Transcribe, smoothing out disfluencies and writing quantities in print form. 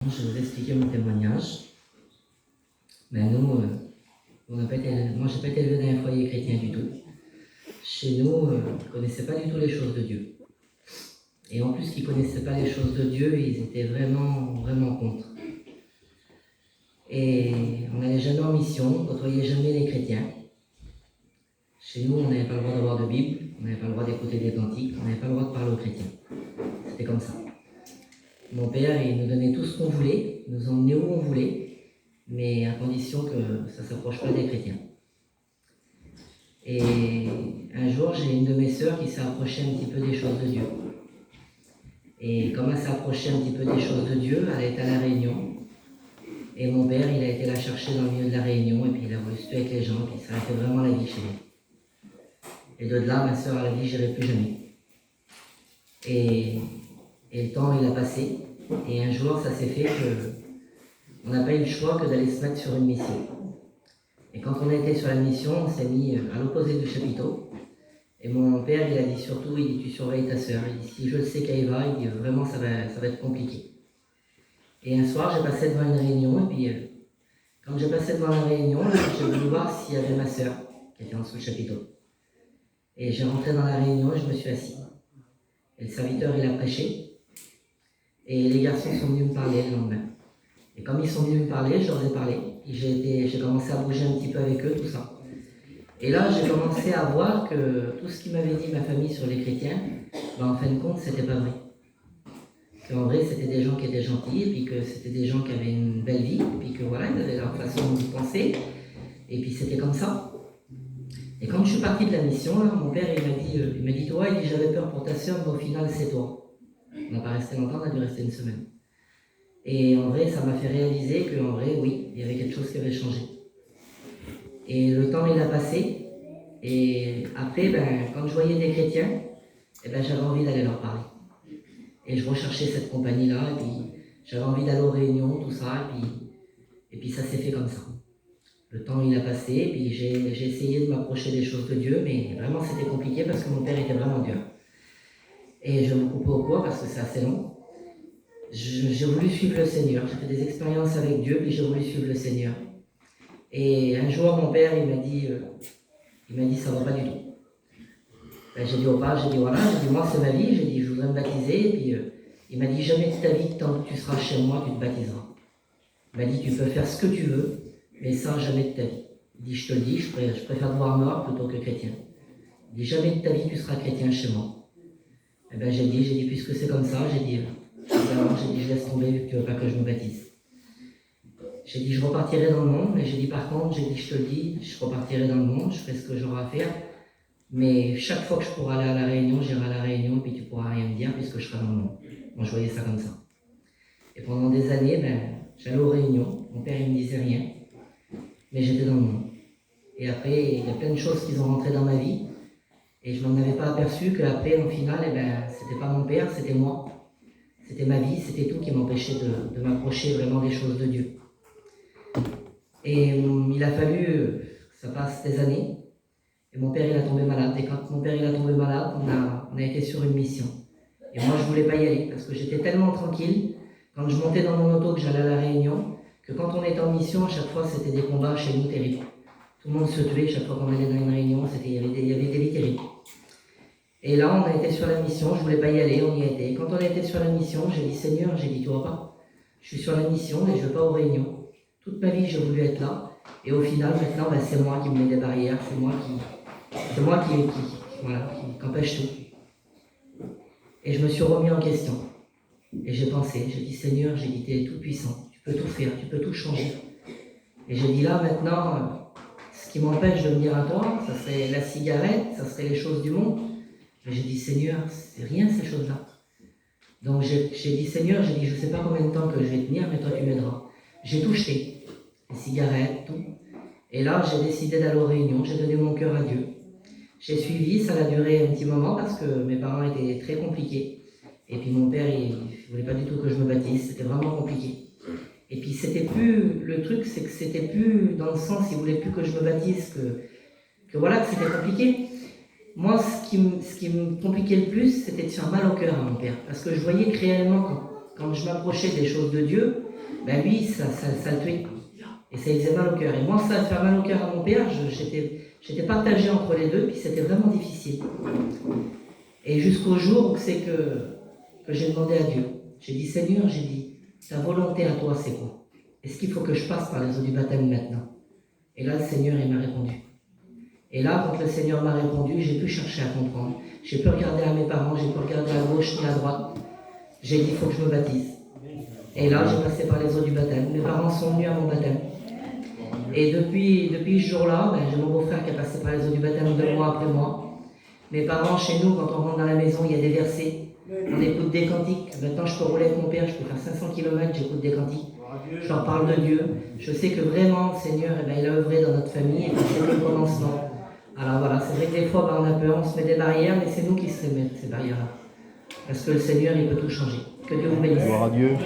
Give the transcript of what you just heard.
Je vais vous expliquer mon témoignage. Ben nous, moi, je n'ai pas été élevé dans un foyer chrétien du tout. Chez nous, on ne connaissait pas du tout les choses de Dieu. Et en plus qu'ils ne connaissaient pas les choses de Dieu, ils étaient vraiment, vraiment contre. Et on n'allait jamais en mission, on ne côtoyait jamais les chrétiens. Chez nous, on n'avait pas le droit d'avoir de Bible, on n'avait pas le droit d'écouter des cantiques, on n'avait pas le droit de parler aux chrétiens. C'était comme ça. Mon père, il nous donnait tout ce qu'on voulait, il nous emmenait où on voulait, mais à condition que ça ne s'approche pas des chrétiens. Et un jour, j'ai une de mes sœurs qui s'est approchée un petit peu des choses de Dieu. Et comme elle s'est approchée un petit peu des choses de Dieu, elle est à la réunion. Et mon père, il a été la chercher dans le milieu de la réunion, et puis il a voulu se tuer avec les gens, et puis ça a fait vraiment la vie chez lui. Et de là, ma sœur, elle a dit, j'irai plus jamais. Et le temps, il a passé. Et un jour, ça s'est fait qu'on n'a pas eu le choix que d'aller se mettre sur une mission. Et quand on a été sur la mission, on s'est mis à l'opposé du chapiteau. Et mon père, il a dit surtout, il dit, tu surveilles ta sœur. Il dit, si je sais qu'elle y va, il dit, vraiment, ça va être compliqué. Et un soir, j'ai passé devant une réunion, et puis, quand j'ai passé devant la réunion, j'ai voulu voir s'il y avait ma sœur, qui était en dessous du chapiteau. Et j'ai rentré dans la réunion et je me suis assis. Et le serviteur, il a prêché. Et les garçons sont venus me parler le lendemain. Et comme ils sont venus me parler, je leur ai parlé. J'ai commencé à bouger un petit peu avec eux, tout ça. Et là, j'ai commencé à voir que tout ce qui m'avait dit ma famille sur les chrétiens, en fin de compte, c'était pas vrai. Qu'en vrai, c'était des gens qui étaient gentils, et puis que c'était des gens qui avaient une belle vie, et puis que voilà, ils avaient leur façon de penser, et puis c'était comme ça. Et quand je suis parti de la mission, là, mon père, il m'a dit, toi, il dit, j'avais peur pour ta sœur, mais au final, c'est toi. On n'a pas resté longtemps, on a dû rester une semaine. Et en vrai, ça m'a fait réaliser qu'en vrai, oui, il y avait quelque chose qui avait changé. Et le temps, il a passé. Et après, quand je voyais des chrétiens, j'avais envie d'aller leur parler. Et je recherchais cette compagnie-là, et puis j'avais envie d'aller aux réunions, tout ça, et puis ça s'est fait comme ça. Le temps, il a passé, et puis j'ai essayé de m'approcher des choses de Dieu, mais vraiment, c'était compliqué parce que mon père était vraiment dur. Et je me coupe au cours parce que c'est assez long. J'ai voulu suivre le Seigneur, j'ai fait des expériences avec Dieu, puis j'ai voulu suivre le Seigneur. Et un jour, mon père, il m'a dit, ça va pas du tout. J'ai dit au père, j'ai dit, voilà, j'ai dit, moi, c'est ma vie, j'ai dit, je voudrais me baptiser, et puis il m'a dit, jamais de ta vie, tant que tu seras chez moi, tu te baptiseras. Il m'a dit, tu peux faire ce que tu veux, mais ça, jamais de ta vie. Il dit, je te le dis, je préfère te voir mort plutôt que chrétien. Il dit, jamais de ta vie, tu seras chrétien chez moi. Et j'ai dit, puisque c'est comme ça, j'ai dit, je laisse tomber vu que tu veux pas que je me baptise. J'ai dit, je repartirai dans le monde, mais j'ai dit, par contre, j'ai dit, je te le dis, je repartirai dans le monde, je ferai ce que j'aurai à faire, mais chaque fois que je pourrai aller à la réunion, j'irai à la réunion, puis tu pourras rien me dire, puisque je serai dans le monde. Moi, je voyais ça comme ça. Et pendant des années, j'allais aux réunions, mon père, il me disait rien, mais j'étais dans le monde. Et après, il y a plein de choses qui sont rentrées dans ma vie, et je m'en avais pas aperçu qu'après, en final, c'était pas mon père, c'était moi. C'était ma vie, c'était tout qui m'empêchait de m'approcher vraiment des choses de Dieu. Et il a fallu que ça passe des années. Et mon père, il a tombé malade. Et quand mon père, il a tombé malade, on a été sur une mission. Et moi, je voulais pas y aller parce que j'étais tellement tranquille quand je montais dans mon auto que j'allais à la Réunion que quand on était en mission, à chaque fois, c'était des combats chez nous terribles. Tout le monde se tuait chaque fois qu'on allait dans une réunion. Il y avait des vies terribles. Et là, on a été sur la mission, je voulais pas y aller, on y a été. Quand on a été sur la mission, j'ai dit, Seigneur, j'ai dit, tu vois pas, je suis sur la mission et je veux pas aux réunions. Toute ma vie, j'ai voulu être là. Et au final, maintenant, c'est moi qui me mets des barrières, c'est moi qui empêche tout. Et je me suis remis en question. Et j'ai pensé, j'ai dit, Seigneur, j'ai dit, tu es tout puissant, tu peux tout faire, tu peux tout changer. Et j'ai dit, là, maintenant, ce qui m'empêche de venir à toi, ça serait la cigarette, ça serait les choses du monde. Mais j'ai dit, Seigneur, c'est rien ces choses-là. Donc j'ai dit, Seigneur, j'ai dit, je ne sais pas combien de temps que je vais tenir, mais toi tu m'aideras. J'ai tout jeté, les cigarettes, tout. Et là, j'ai décidé d'aller aux réunions, j'ai donné mon cœur à Dieu. J'ai suivi, ça a duré un petit moment parce que mes parents étaient très compliqués. Et puis mon père, il ne voulait pas du tout que je me baptise, c'était vraiment compliqué. Et puis c'était plus, le truc c'est que c'était plus dans le sens, il ne voulait plus que je me baptise, que voilà, que c'était compliqué. Moi, ce qui me compliquait le plus, c'était de faire mal au cœur à mon père. Parce que je voyais que réellement, quand je m'approchais des choses de Dieu, ben lui, ça le tuait. Et ça lui faisait mal au cœur. Et moi, ça fait mal au cœur à mon père, j'étais partagé entre les deux, puis c'était vraiment difficile. Et jusqu'au jour où c'est que j'ai demandé à Dieu. J'ai dit, Seigneur, j'ai dit, ta volonté à toi, c'est quoi? Est-ce qu'il faut que je passe par les eaux du baptême maintenant? Et là, le Seigneur, il m'a répondu. Et là, quand le Seigneur m'a répondu, j'ai pu chercher à comprendre. J'ai pu regarder à mes parents, j'ai pu regarder à gauche ni à droite. J'ai dit, il faut que je me baptise. Et là, j'ai passé par les eaux du baptême. Mes parents sont venus à mon baptême. Et depuis ce jour-là, ben, j'ai mon beau-frère qui a passé par les eaux du baptême 2 mois après moi. Mes parents, chez nous, quand on rentre dans la maison, il y a des versets. On écoute des cantiques. Maintenant, je peux rouler avec mon père, je peux faire 500 km, j'écoute des cantiques. Je leur parle de Dieu. Je sais que vraiment, le Seigneur, eh ben, il a œuvré dans notre famille et que c'est le commencement. Alors voilà, c'est vrai que des fois, ben, on a peur, on se met des barrières, mais c'est nous qui se mettent ces barrières-là. Parce que le Seigneur, il peut tout changer. Que Dieu vous bénisse. Gloire à Dieu.